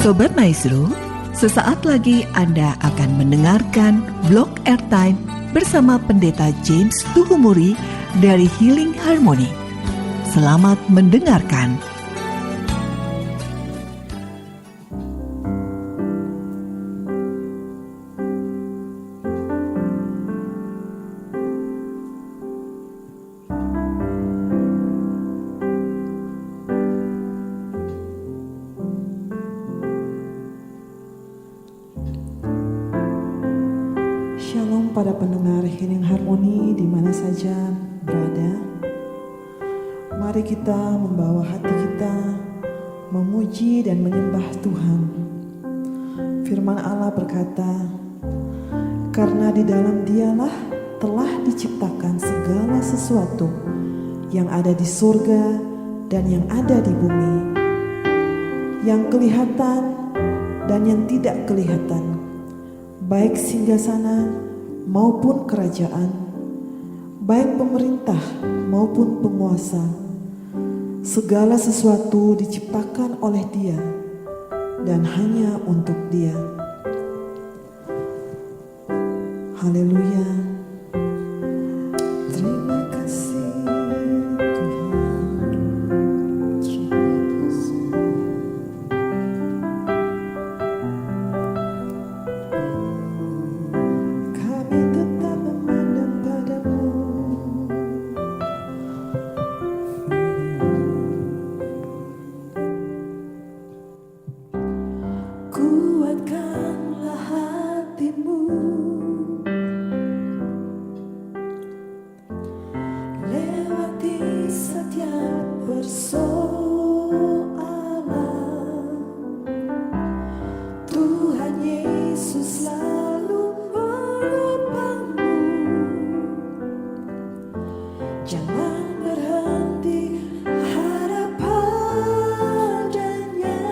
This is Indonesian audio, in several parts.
Sobat Maestro, sesaat lagi Anda akan mendengarkan Blog Airtime bersama Pendeta James Tuhumuri dari Healing Harmony. Selamat mendengarkan. Shalom para pendengar Healing Harmony di mana saja berada. Mari kita membawa hati kita memuji dan menyembah Tuhan. Firman Allah berkata, karena di dalam Dialah telah diciptakan segala sesuatu yang ada di surga dan yang ada di bumi, yang kelihatan dan yang tidak kelihatan, baik singgasana maupun kerajaan, baik pemerintah maupun penguasa. Segala sesuatu diciptakan oleh Dia dan hanya untuk Dia. Haleluya. Terima kasih Tuhan. Terima kasih. Kami tetap memandang padamu. Kuatkanlah hatimu, lewati setiap persoalan. Tuhan Yesus selalu menopangmu. Jangan berhenti harap padanya.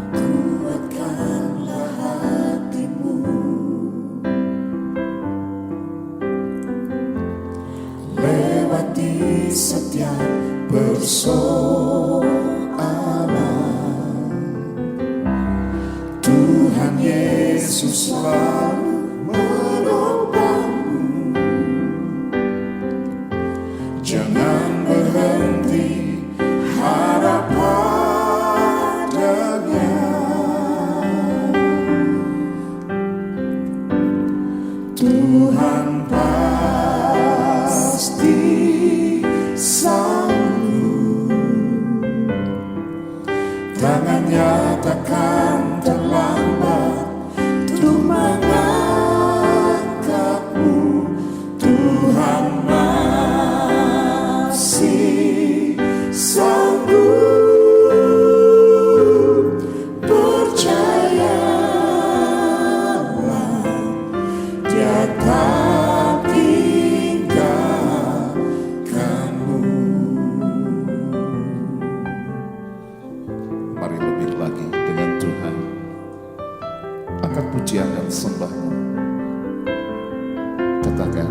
Kuatkanlah hatimu, lewati setiap persoalan. Tuhan Yesus selalu menopangmu. Jangan berhenti harap padanya. Tuhan pasti sanggup. Tangannya takkan terlambat untuk mengangkatmu. Tuhan masih sanggup. Percayalah, Dia tak tinggalkanmu. Mari lebih lagi dengan Tuhan. Angkat pujian dan sembahmu. Katakan,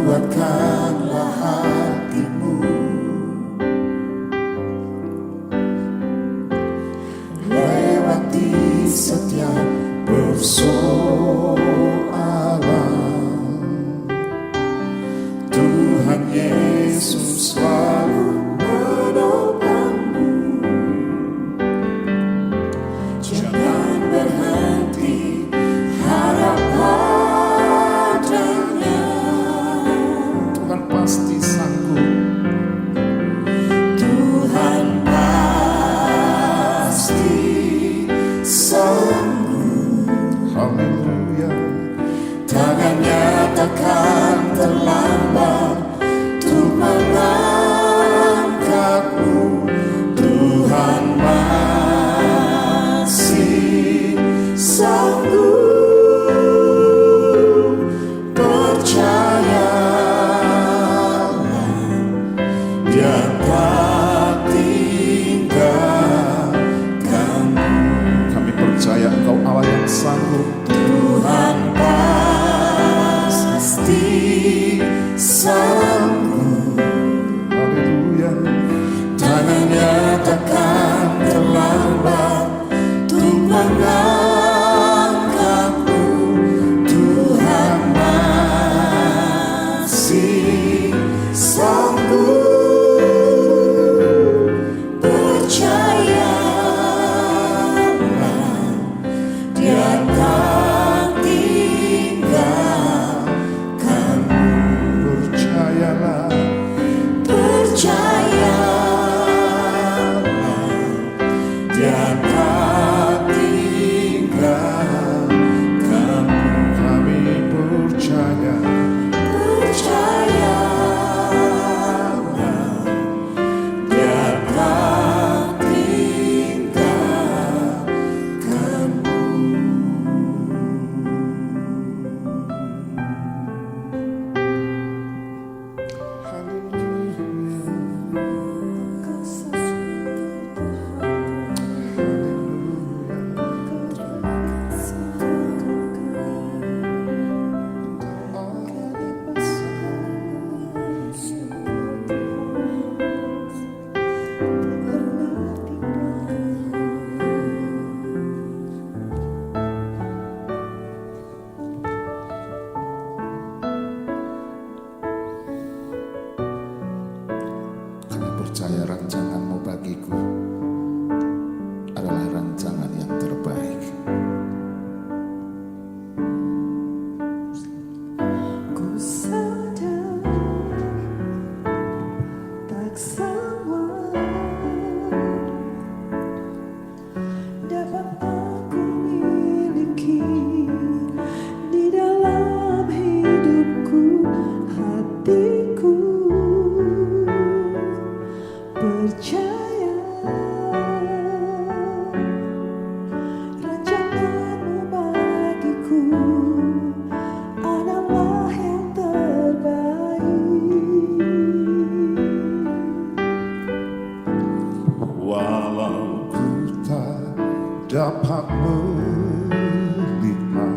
Kuatkanlah hatimu, lewati setiap persoalan. Tuhan Yesus selalu menopangmu. Jangan berhenti harap padanya. Tuhan pasti sanggup. Tuhan pasti sanggup. Haleluya. Tangannya takkan terlambat untuk mengangkatmu. Tuhan masih sanggup. Percayalah, Dia tak tinggalkanmu. Kami percaya Engkau Allah yang sanggup. Tuhan pasti sanggup. percaya rancangan-Mu bagiku adalah rancangan yang terbaik. Ku sadar tak semua dapat aku miliki di dalam hidupku. Hatiku percaya rancangan-Mu bagiku adalah yang terbaik. Walau ku tak dapat melihat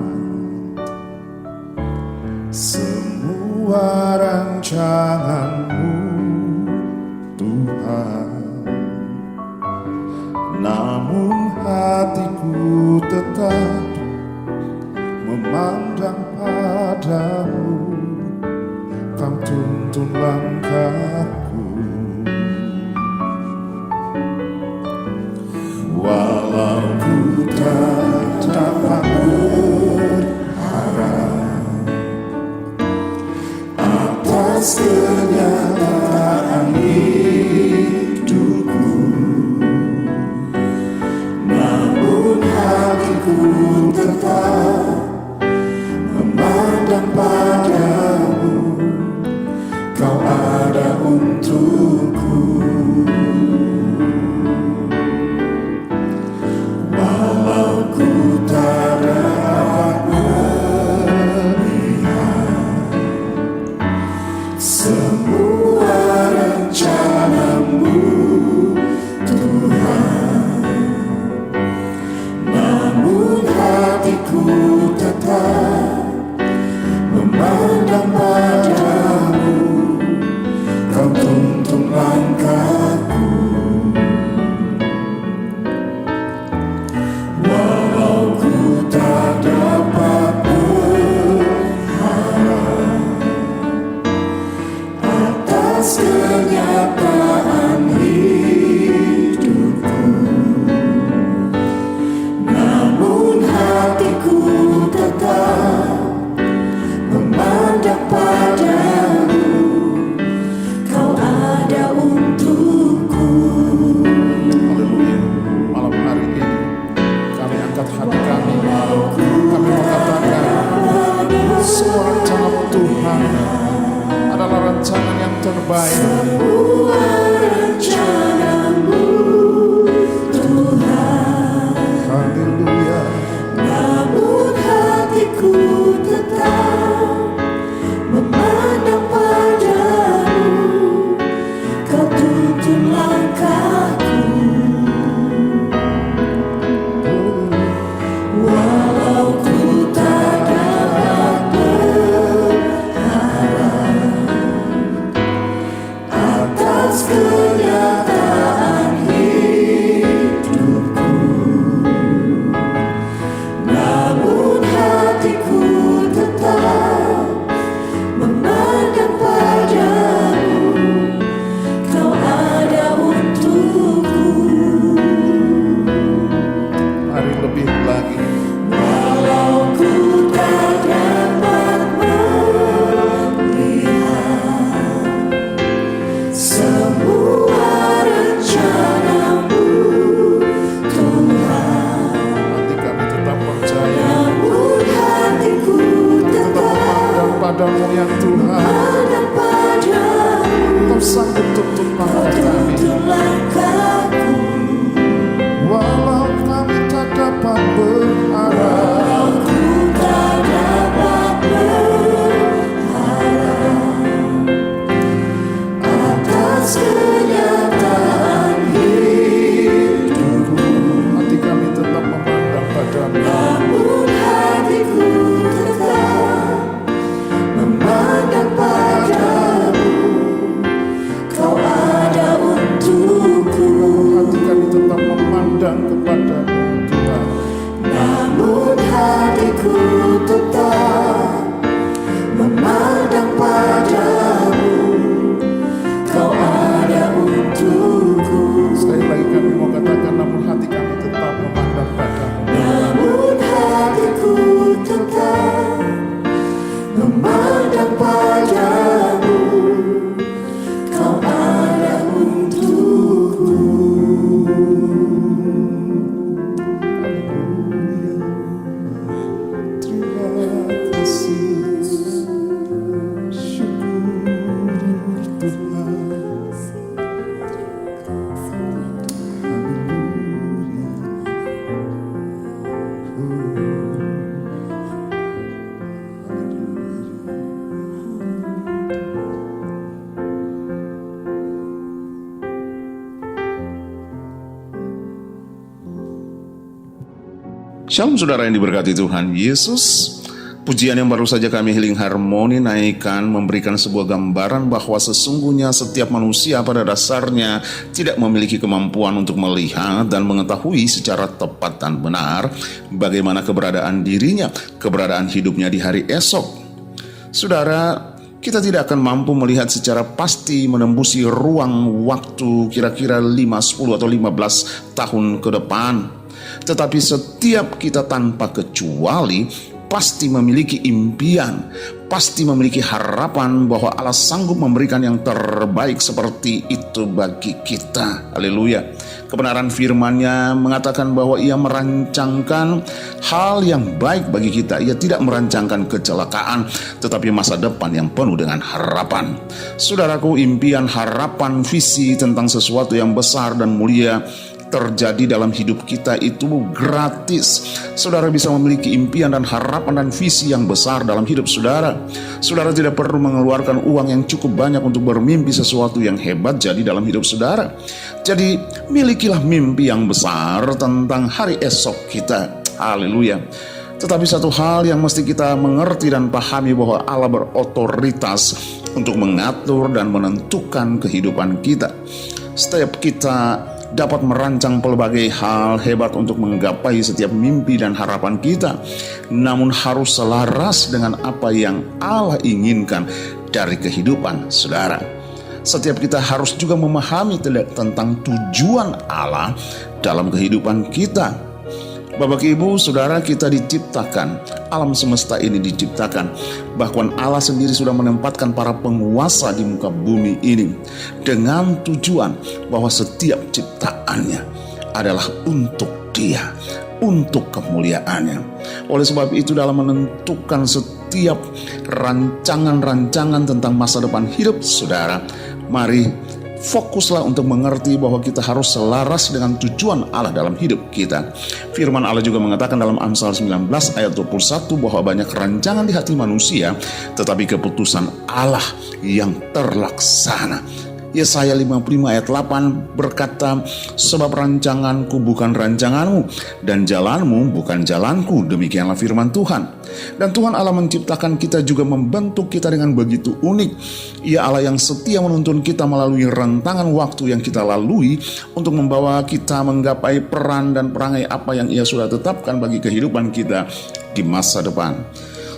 semua rancangan-Mu, Tuhan, namun hatiku tetap memandang padamu. Kau tuntun langkahku. Walau ku tak dapat berharap atas kenyataan hidupku, namun hatiku tetap memandang padamu. Kau ada untukku. Walau ku tak dapat melihat semua rencana-Mu, Tuhan, namun hatiku tetap memandang padamu. Kau tuntun langkahku. Walau ku tak dapat berharap atas kenyataan hidupku, namun hatiku tetap memandang padamu. Kau ada untukku. Haleluya. Malam hari ini kami angkat hati kami. Kami mengatakan semua rencana-Mu, Tuhan, adalah rancangan yang terbaik. Semua rencana-Mu, Tuhan, Haleluya. namun hatiku tetap memandang padamu. Kau tuntun langkahku. Walau ku tak dapat berharap atas kenyataan hidupku, namun hatiku tetap memandang padamu. Kau ada untukku. Mari lebih lagi. Walau ku tak dapat melihat semua rencana-Mu, Tuhan, Hati kami tetap percaya, namun hatiku tetap tetap memandang padamu yang Tuhan. memandang padamu. Kau sanggup tuntun Kau langkah kami. tuntun langkahku. Walau kami tak dapat berharap Walau ku tak dapat berharap atas kenyataan hidupku, hati kami tetap memandang padamu. namun hatiku tetap memandang padamu. Kau ada untukku. memandang padamu, kau ada untukku. Terima kasih, syukur Tuhan. Shalom saudara yang diberkati Tuhan Yesus. Pujian yang baru saja kami Healing Harmony naikkan memberikan sebuah gambaran bahwa sesungguhnya setiap manusia pada dasarnya tidak memiliki kemampuan untuk melihat dan mengetahui secara tepat dan benar bagaimana keberadaan dirinya, keberadaan hidupnya di hari esok. Saudara, kita tidak akan mampu melihat secara pasti menembusi ruang waktu kira-kira 5, 10 atau 15 tahun ke depan. Tetapi setiap kita tanpa kecuali pasti memiliki impian, pasti memiliki harapan bahwa Allah sanggup memberikan yang terbaik seperti itu bagi kita. Haleluya. Kebenaran firman-Nya mengatakan bahwa Ia merancangkan hal yang baik bagi kita. Ia tidak merancangkan kecelakaan, tetapi masa depan yang penuh dengan harapan. Saudaraku, impian, harapan, visi tentang sesuatu yang besar dan mulia terjadi dalam hidup kita itu gratis. Saudara bisa memiliki impian dan harapan dan visi yang besar dalam hidup saudara. Saudara tidak perlu mengeluarkan uang yang cukup banyak untuk bermimpi sesuatu yang hebat jadi dalam hidup saudara. Jadi milikilah mimpi yang besar tentang hari esok kita. Haleluya. Tetapi satu hal yang mesti kita mengerti dan pahami bahwa Allah berotoritas untuk mengatur dan menentukan kehidupan kita. Setiap kita dapat merancang pelbagai hal hebat untuk menggapai setiap mimpi dan harapan kita, namun harus selaras dengan apa yang Allah inginkan dari kehidupan saudara. Setiap kita harus juga memahami tentang tujuan Allah dalam kehidupan kita. Bapak Ibu Saudara, kita diciptakan, alam semesta ini diciptakan, bahkan Allah sendiri sudah menempatkan para penguasa di muka bumi ini dengan tujuan bahwa setiap ciptaannya adalah untuk Dia, untuk kemuliaannya. Oleh sebab itu dalam menentukan setiap rancangan-rancangan tentang masa depan hidup saudara, mari fokuslah untuk mengerti bahwa kita harus selaras dengan tujuan Allah dalam hidup kita. Firman Allah juga mengatakan dalam Amsal 19 ayat 21 bahwa banyak rancangan di hati manusia, tetapi keputusan Allah yang terlaksana. Yesaya 55 ayat 8 berkata, sebab rancanganku bukan rancanganmu dan jalanmu bukan jalanku. Demikianlah firman Tuhan. Dan Tuhan Allah menciptakan kita juga membentuk kita dengan begitu unik. Ia Allah yang setia menuntun kita melalui rentangan waktu yang kita lalui untuk membawa kita menggapai peran dan perangai apa yang Ia sudah tetapkan bagi kehidupan kita di masa depan.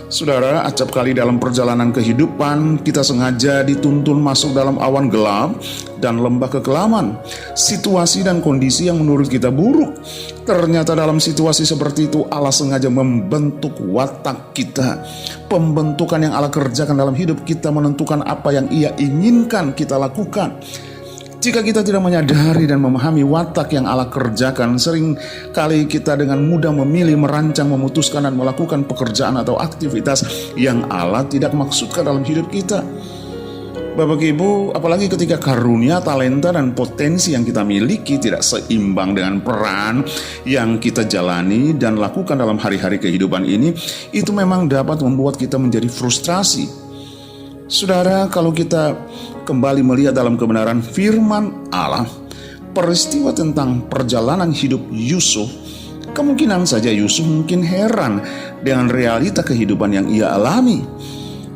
Saudara, acap kali dalam perjalanan kehidupan kita sengaja dituntun masuk dalam awan gelap dan lembah kekelaman, situasi dan kondisi yang menurut kita buruk. Ternyata dalam situasi seperti itu Allah sengaja membentuk watak kita. Pembentukan yang Allah kerjakan dalam hidup kita menentukan apa yang Ia inginkan kita lakukan. Jika kita tidak menyadari dan memahami watak yang Allah kerjakan, sering kali kita dengan mudah memilih, merancang, memutuskan dan melakukan pekerjaan atau aktivitas yang Allah tidak maksudkan dalam hidup kita. Bapak Ibu, apalagi ketika karunia, talenta dan potensi yang kita miliki tidak seimbang dengan peran yang kita jalani dan lakukan dalam hari-hari kehidupan ini, itu memang dapat membuat kita menjadi frustrasi. Saudara, kalau kita kembali melihat dalam kebenaran firman Allah, peristiwa tentang perjalanan hidup Yusuf, kemungkinan saja Yusuf mungkin heran dengan realita kehidupan yang ia alami.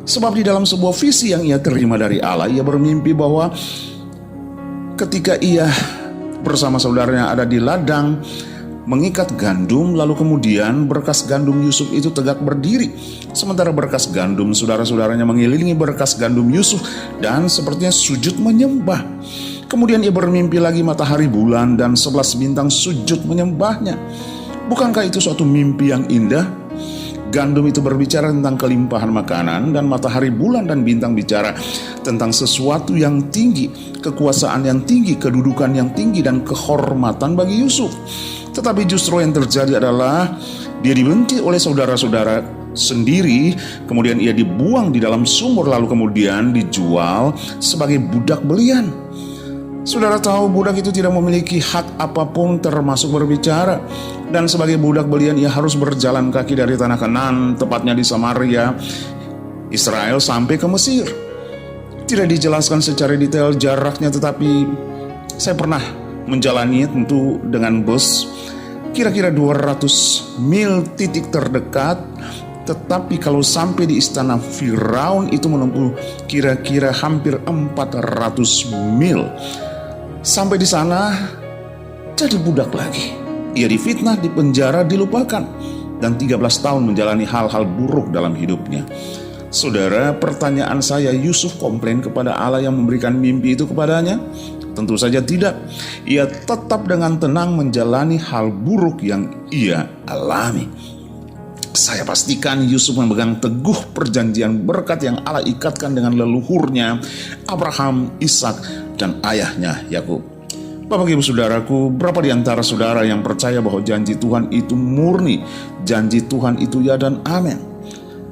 Sebab di dalam sebuah visi yang ia terima dari Allah, ia bermimpi bahwa ketika ia bersama saudaranya ada di ladang mengikat gandum, lalu kemudian berkas gandum Yusuf itu tegak berdiri, sementara berkas gandum saudara-saudaranya mengelilingi berkas gandum Yusuf dan sepertinya sujud menyembah. Kemudian ia bermimpi lagi matahari, bulan dan 11 bintang sujud menyembahnya. Bukankah itu suatu mimpi yang indah? Gandum itu berbicara tentang kelimpahan makanan, dan matahari, bulan, dan bintang bicara tentang sesuatu yang tinggi, kekuasaan yang tinggi, kedudukan yang tinggi, dan kehormatan bagi Yusuf. Tetapi justru yang terjadi adalah dia dibenci oleh saudara-saudara sendiri, kemudian ia dibuang di dalam sumur, lalu kemudian dijual sebagai budak belian. Saudara tahu budak itu tidak memiliki hak apapun termasuk berbicara. Dan sebagai budak belian ia harus berjalan kaki dari tanah Kanaan, tepatnya di Samaria, Israel, sampai ke Mesir. Tidak dijelaskan secara detail jaraknya, tetapi saya pernah menjalani tentu dengan bus. Kira-kira 200 mil titik terdekat. Tetapi kalau sampai di istana Firaun itu menempuh kira-kira hampir 400 mil. Sampai di sana jadi budak lagi. Ia difitnah, dipenjara, dilupakan, dan 13 tahun menjalani hal-hal buruk dalam hidupnya. Saudara, pertanyaan saya, Yusuf komplain kepada Allah yang memberikan mimpi itu kepadanya? Tentu saja tidak. Ia tetap dengan tenang menjalani hal buruk yang ia alami. Saya pastikan Yusuf memegang teguh perjanjian berkat yang Allah ikatkan dengan leluhurnya Abraham, Ishak, dan ayahnya Yakub. Bapak Ibu Saudaraku, berapa di antara saudara yang percaya bahwa janji Tuhan itu murni, janji Tuhan itu ya dan amin?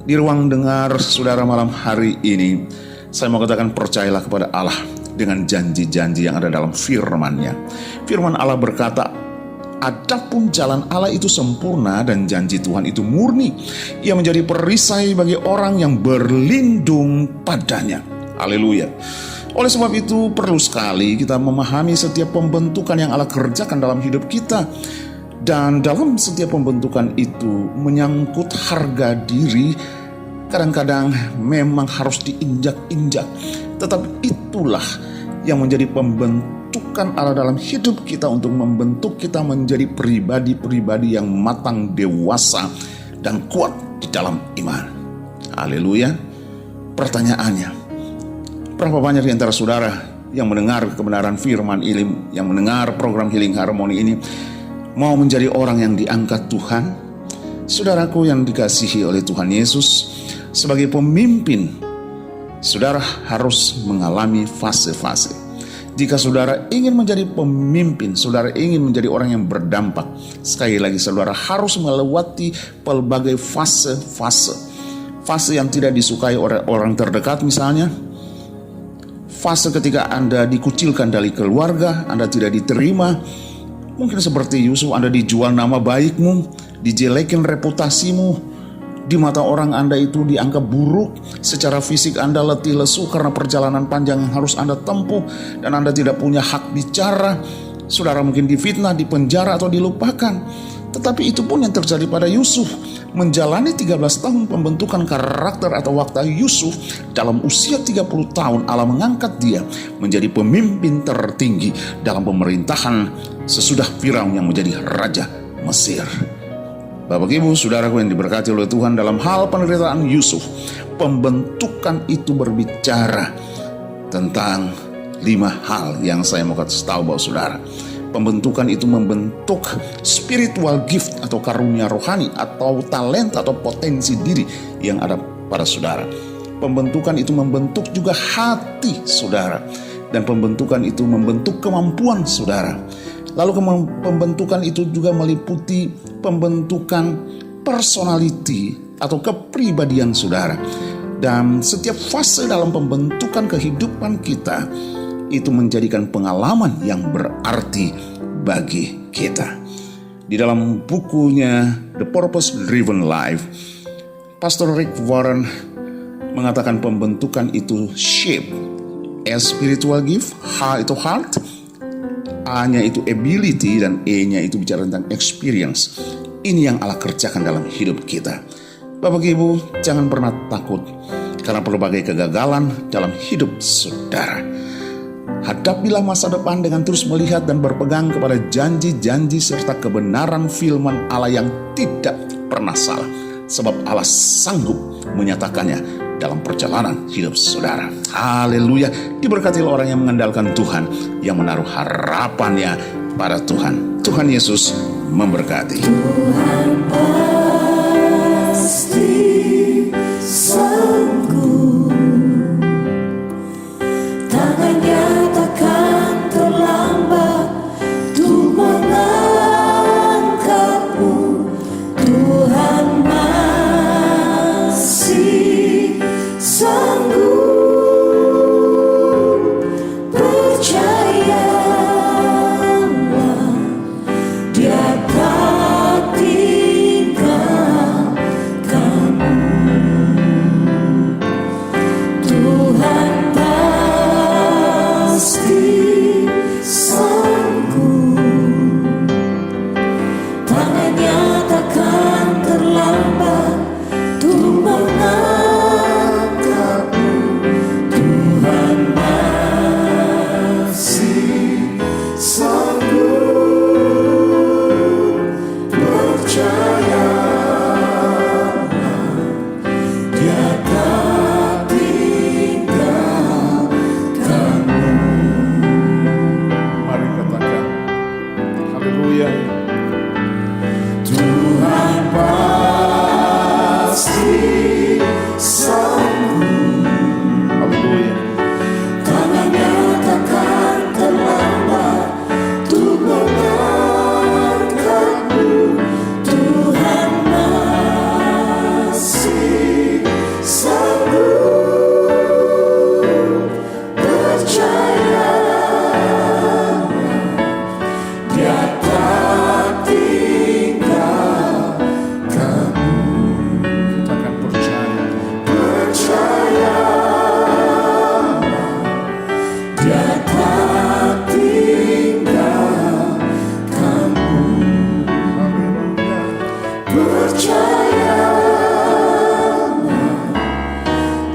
Di ruang dengar saudara malam hari ini, saya mau katakan percayalah kepada Allah dengan janji-janji yang ada dalam firman-Nya. Firman Allah berkata, adapun jalan Allah itu sempurna dan janji Tuhan itu murni. Ia menjadi perisai bagi orang yang berlindung padanya. Haleluya. Oleh sebab itu perlu sekali kita memahami setiap pembentukan yang Allah kerjakan dalam hidup kita. Dan dalam setiap pembentukan itu menyangkut harga diri. Kadang-kadang memang harus diinjak-injak. Tetapi itulah yang menjadi pembentukan Allah dalam hidup kita untuk membentuk kita menjadi pribadi-pribadi yang matang, dewasa, dan kuat di dalam iman. Haleluya. Pertanyaannya, berapa banyak di antara saudara yang mendengar kebenaran firman ilim, yang mendengar program Healing Harmony ini, mau menjadi orang yang diangkat Tuhan? Saudaraku yang dikasihi oleh Tuhan Yesus, sebagai pemimpin, saudara harus mengalami fase-fase. Jika saudara ingin menjadi pemimpin, saudara ingin menjadi orang yang berdampak, sekali lagi saudara harus melewati pelbagai fase-fase. Fase yang tidak disukai oleh orang terdekat misalnya. Fase ketika Anda dikucilkan dari keluarga, Anda tidak diterima. Mungkin seperti Yusuf, Anda dijual nama baikmu, dijelekin reputasimu. Di mata orang Anda itu dianggap buruk. Secara fisik Anda letih lesu karena perjalanan panjang yang harus Anda tempuh. Dan Anda tidak punya hak bicara. Saudara mungkin difitnah, dipenjara, atau dilupakan. Tetapi itu pun yang terjadi pada Yusuf. Menjalani 13 tahun pembentukan karakter atau watak Yusuf, dalam usia 30 tahun Allah mengangkat dia menjadi pemimpin tertinggi dalam pemerintahan sesudah Firaun yang menjadi raja Mesir. Bapak Ibu Saudaraku yang diberkati oleh Tuhan, dalam hal penderitaan Yusuf, pembentukan itu berbicara tentang 5 hal yang saya mau kasih tahu bahwa saudara. Pembentukan itu membentuk spiritual gift atau karunia rohani atau talenta atau potensi diri yang ada pada saudara. Pembentukan itu membentuk juga hati saudara. Dan pembentukan itu membentuk kemampuan saudara. Lalu pembentukan itu juga meliputi pembentukan personality atau kepribadian saudara. Dan setiap fase dalam pembentukan kehidupan kita itu menjadikan pengalaman yang berarti bagi kita. Di dalam bukunya The Purpose Driven Life, Pastor Rick Warren mengatakan pembentukan itu shape. S spiritual gift, H itu heart, A-nya itu ability, dan E-nya itu bicara tentang experience. Ini yang Allah kerjakan dalam hidup kita. Bapak Ibu, jangan pernah takut karena berbagai kegagalan dalam hidup saudara. Hadapilah masa depan dengan terus melihat dan berpegang kepada janji-janji serta kebenaran firman Allah yang tidak pernah salah. Sebab Allah sanggup menyatakannya dalam perjalanan hidup saudara. Haleluya. Diberkatilah orang yang mengandalkan Tuhan, yang menaruh harapannya pada Tuhan. Tuhan Yesus memberkati. Tuhan pasti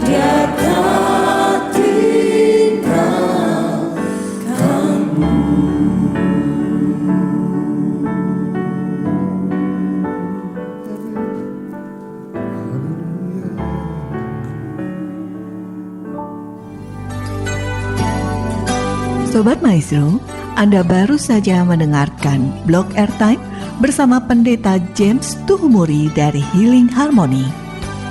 Dia tak tinggalkanmu. Sobat Maestro, Anda baru saja mendengarkan Blog Airtime bersama Pendeta James Tuhumuri dari Healing Harmony.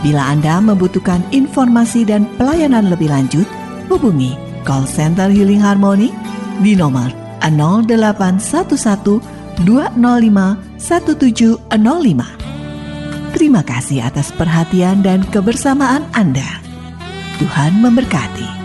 Bila Anda membutuhkan informasi dan pelayanan lebih lanjut, hubungi call center Healing Harmony di nomor 0811 205 1705. Terima kasih atas perhatian dan kebersamaan Anda. Tuhan memberkati.